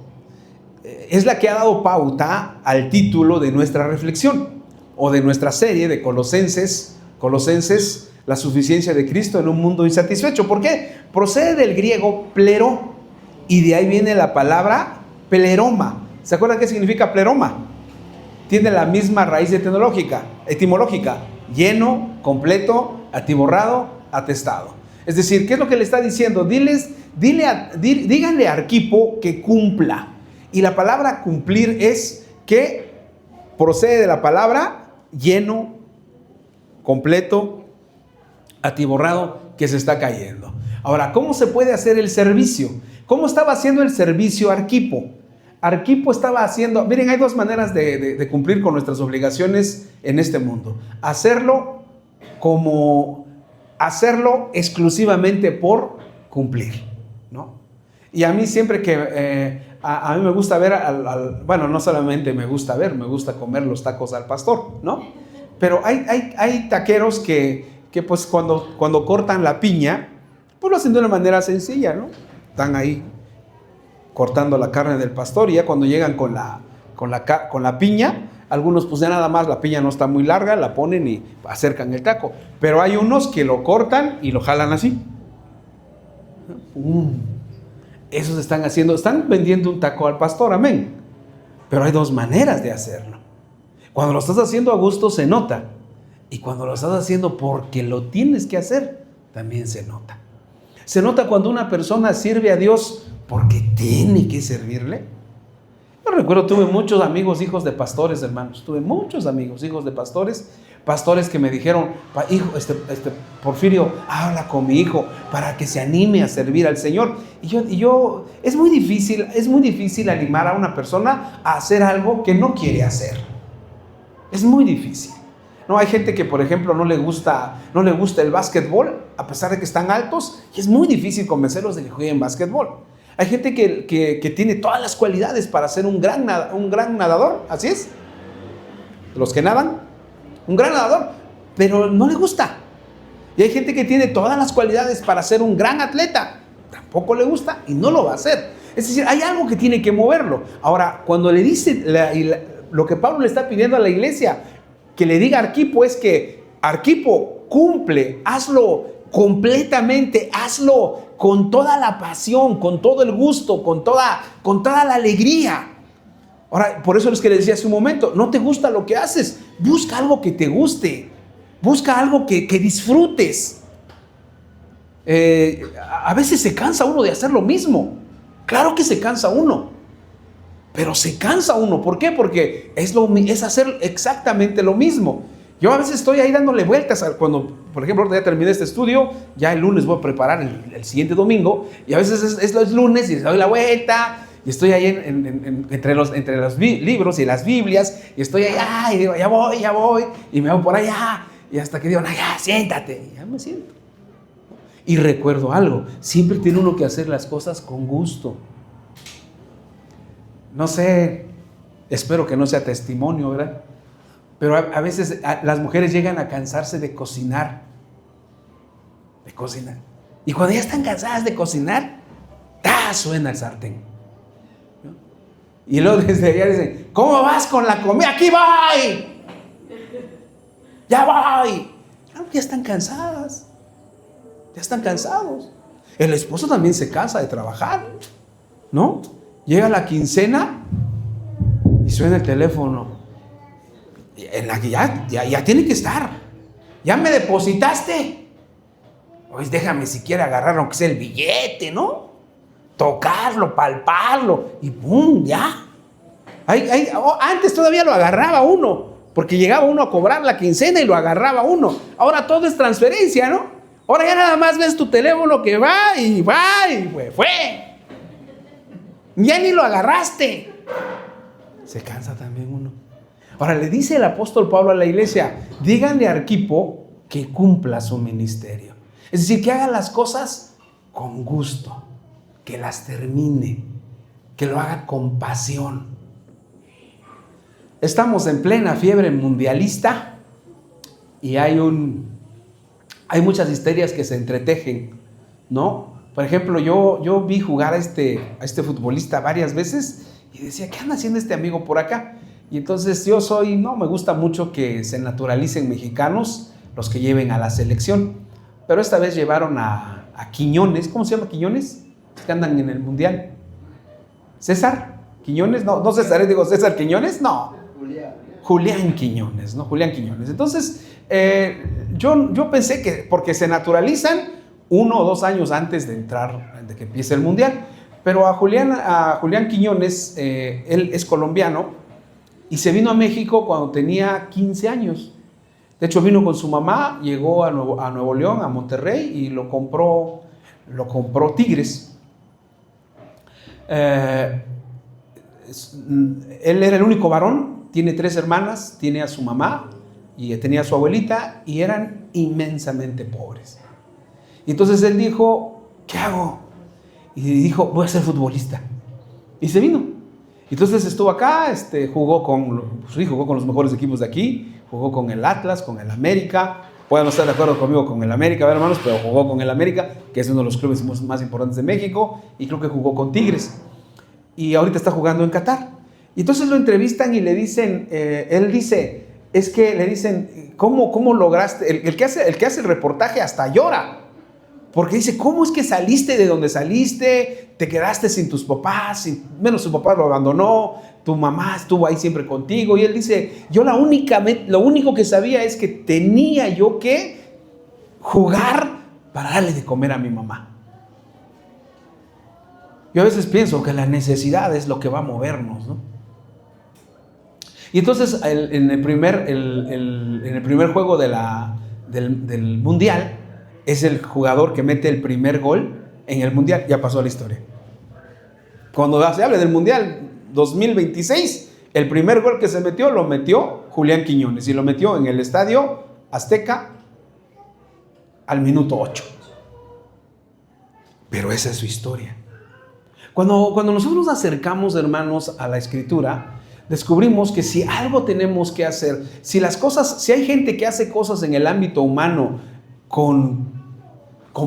es la que ha dado pauta al título de nuestra reflexión o de nuestra serie de Colosenses, la suficiencia de Cristo en un mundo insatisfecho. ¿Por qué? Procede del griego plero y de ahí viene la palabra pleroma. ¿Se acuerdan qué significa pleroma? Tiene la misma raíz etimológica, lleno, completo, atiborrado, atestado. Es decir, ¿qué es lo que le está diciendo? Díganle a Arquipo que cumpla. Y la palabra cumplir es que procede de la palabra lleno, completo, atiborrado, que se está cayendo. Ahora, ¿cómo se puede hacer el servicio? ¿Cómo estaba haciendo el servicio Arquipo? Arquipo estaba haciendo, miren, hay dos maneras de cumplir con nuestras obligaciones en este mundo. Hacerlo exclusivamente por cumplir, ¿no? Y a mí siempre que, a mí me gusta ver, bueno, no solamente me gusta ver, me gusta comer los tacos al pastor, ¿no? Pero hay taqueros que pues cuando cortan la piña, pues lo hacen de una manera sencilla, ¿no? Están ahí cortando la carne del pastor y ya cuando llegan con la piña, algunos pues ya nada más la piña no está muy larga, la ponen y acercan el taco. Pero hay unos que lo cortan y lo jalan así. Esos están vendiendo un taco al pastor, amén. Pero hay dos maneras de hacerlo. Cuando lo estás haciendo a gusto se nota. Y cuando lo estás haciendo porque lo tienes que hacer, también se nota. Se nota cuando una persona sirve a Dios porque tiene que servirle. Yo recuerdo, tuve muchos amigos, hijos de pastores, hermanos. Tuve muchos amigos, hijos de pastores que me dijeron, hijo, Porfirio, habla con mi hijo para que se anime a servir al Señor. Y yo es muy difícil animar a una persona a hacer algo que no quiere hacer. Es muy difícil. No, hay gente que, por ejemplo, no le gusta el básquetbol, a pesar de que están altos, y es muy difícil convencerlos de que jueguen básquetbol. Hay gente que tiene todas las cualidades para ser un gran nadador, así es. Los que nadan, un gran nadador, pero no le gusta. Y hay gente que tiene todas las cualidades para ser un gran atleta, tampoco le gusta y no lo va a hacer. Es decir, hay algo que tiene que moverlo. Ahora, cuando le dice lo que Pablo le está pidiendo a la iglesia, que le diga a Arquipo es que Arquipo cumple, hazlo completamente, hazlo con toda la pasión, con todo el gusto, con toda la alegría. Ahora, por eso es que les decía hace un momento, no te gusta lo que haces, busca algo que te guste, busca algo que disfrutes. A veces se cansa uno de hacer lo mismo, claro que se cansa uno. Pero se cansa uno. ¿Por qué? Porque es hacer exactamente lo mismo. Yo a veces estoy ahí dándole vueltas. Cuando, por ejemplo, ya terminé este estudio, ya el lunes voy a preparar el siguiente domingo. Y a veces es los lunes y les doy la vuelta. Y estoy ahí entre los libros y las Biblias. Y estoy allá y digo, ya voy. Y me voy por allá. Y hasta que digo, ya, siéntate. Y ya me siento. Y recuerdo algo. Siempre tiene uno que hacer las cosas con gusto. No sé, espero que no sea testimonio, ¿verdad? Pero a veces las mujeres llegan a cansarse de cocinar. Y cuando ya están cansadas de cocinar, suena el sartén, ¿no? Y luego desde allá dicen, ¿cómo vas con la comida? ¡Aquí voy! ¡Ya voy! Ya están cansadas. Ya están cansados. El esposo también se cansa de trabajar, ¿no? Llega la quincena y suena el teléfono. En la que ya tiene que estar. Ya me depositaste. Pues déjame siquiera agarrar aunque sea el billete, ¿no? Tocarlo, palparlo y ¡pum! Ya. Antes todavía lo agarraba uno, porque llegaba uno a cobrar la quincena y lo agarraba uno. Ahora todo es transferencia, ¿no? Ahora ya nada más ves tu teléfono que va y fue. Ya ni lo agarraste. Se cansa también uno. Ahora le dice el apóstol Pablo a la iglesia, díganle a Arquipo que cumpla su ministerio. Es decir, que haga las cosas con gusto, que las termine, que lo haga con pasión. Estamos en plena fiebre mundialista y hay muchas histerias que se entretejen, ¿no? Por ejemplo, yo vi jugar a este futbolista varias veces y decía, ¿qué anda haciendo este amigo por acá? Y entonces no me gusta mucho que se naturalicen mexicanos los que lleven a la selección. Pero esta vez llevaron a Quiñones. ¿Cómo se llama Quiñones? Que andan en el mundial. ¿César Quiñones? No César, digo César Quiñones, no. Julián Quiñones, ¿no? Julián Quiñones. Entonces, yo pensé que porque se naturalizan 1 o 2 años antes de que empiece el mundial. Pero a Julián Quiñones, él es colombiano y se vino a México cuando tenía 15 años. De hecho, vino con su mamá, llegó a Nuevo León, a Monterrey, y lo compró Tigres. Él era el único varón, tiene 3 hermanas, tiene a su mamá y tenía a su abuelita, y eran inmensamente pobres. Y entonces él dijo, ¿qué hago? Y dijo, voy a ser futbolista. Y se vino. Entonces estuvo acá, jugó con los mejores equipos de aquí, jugó con el Atlas, con el América. Pueden no estar de acuerdo conmigo con el América, hermanos, pero jugó con el América, que es uno de los clubes más importantes de México, y creo que jugó con Tigres. Y ahorita está jugando en Qatar. Y entonces lo entrevistan y le dicen, él dice, le dicen, ¿cómo lograste? El que hace el reportaje hasta llora. Porque dice, ¿cómo es que saliste de donde saliste? Te quedaste sin tus papás, menos su papá lo abandonó, tu mamá estuvo ahí siempre contigo. Y él dice, yo lo único que sabía es que tenía yo que jugar para darle de comer a mi mamá. Yo a veces pienso que la necesidad es lo que va a movernos, ¿no? Y entonces en el primer juego del Mundial, es el jugador que mete el primer gol en el Mundial. Ya pasó a la historia. Cuando se habla del Mundial 2026, el primer gol que se metió, lo metió Julián Quiñones. Y lo metió en el Estadio Azteca al minuto 8. Pero esa es su historia. Cuando nosotros nos acercamos, hermanos, a la Escritura, descubrimos que si algo tenemos que hacer, si hay gente que hace cosas en el ámbito humano con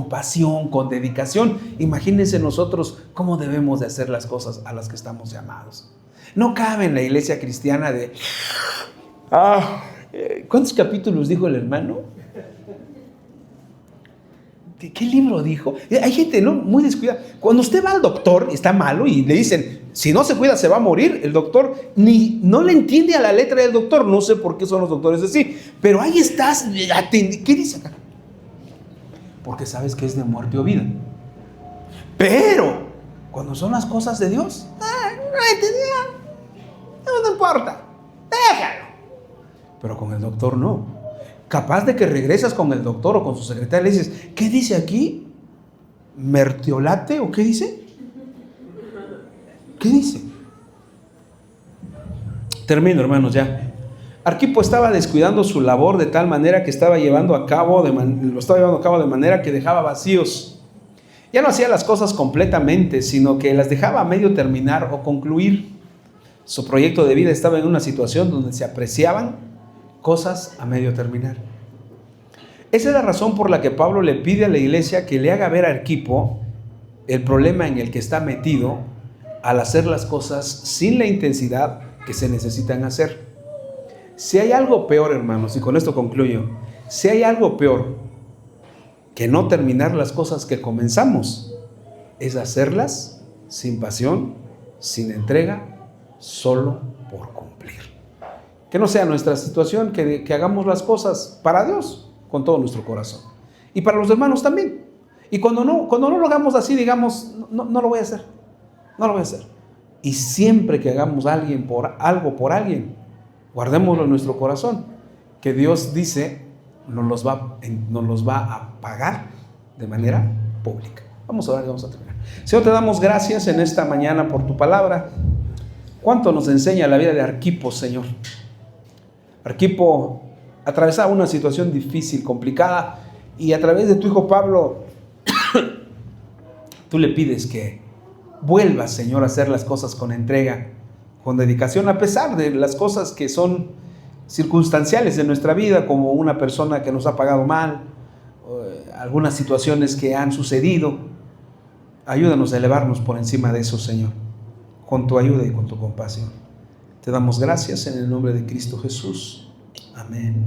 pasión, con dedicación, imagínense nosotros cómo debemos de hacer las cosas a las que estamos llamados. No cabe en la iglesia cristiana de... ¿cuántos capítulos dijo el hermano? ¿Qué libro dijo? Hay gente, ¿no?, muy descuidada. Cuando usted va al doctor y está malo y le dicen, si no se cuida se va a morir, el doctor no le entiende a la letra del doctor. No sé por qué son los doctores así, pero ahí estás, ¿qué dice acá? Porque sabes que es de muerte o vida. Pero cuando son las cosas de Dios, no importa, déjalo. Pero con el doctor no. Capaz de que regresas con el doctor o con su secretaria y le dices, ¿qué dice aquí? ¿Mertiolate o qué dice? ¿Qué dice? Termino, hermanos, ya. Arquipo estaba descuidando su labor de tal manera que lo estaba llevando a cabo de manera que dejaba vacíos. Ya no hacía las cosas completamente, sino que las dejaba a medio terminar o concluir. Su proyecto de vida estaba en una situación donde se apreciaban cosas a medio terminar. Esa es la razón por la que Pablo le pide a la iglesia que le haga ver a Arquipo el problema en el que está metido al hacer las cosas sin la intensidad que se necesitan hacer. Si hay algo peor, hermanos, y con esto concluyo, si hay algo peor que no terminar las cosas que comenzamos, es hacerlas sin pasión, sin entrega, solo por cumplir. Que no sea nuestra situación, que hagamos las cosas para Dios con todo nuestro corazón. Y para los hermanos también. Y cuando no lo hagamos así, digamos, no lo voy a hacer. No lo voy a hacer. Y siempre que hagamos algo por alguien, guardémoslo en nuestro corazón, que Dios dice, nos los va a pagar de manera pública. Vamos a orar y vamos a terminar. Señor, te damos gracias en esta mañana por tu palabra. ¿Cuánto nos enseña la vida de Arquipo, Señor? Arquipo atravesaba una situación difícil, complicada, y a través de tu hijo Pablo, tú le pides que vuelva, Señor, a hacer las cosas con entrega, con dedicación, a pesar de las cosas que son circunstanciales en nuestra vida, como una persona que nos ha pagado mal, algunas situaciones que han sucedido. Ayúdanos a elevarnos por encima de eso, Señor, con tu ayuda y con tu compasión. Te damos gracias en el nombre de Cristo Jesús. Amén.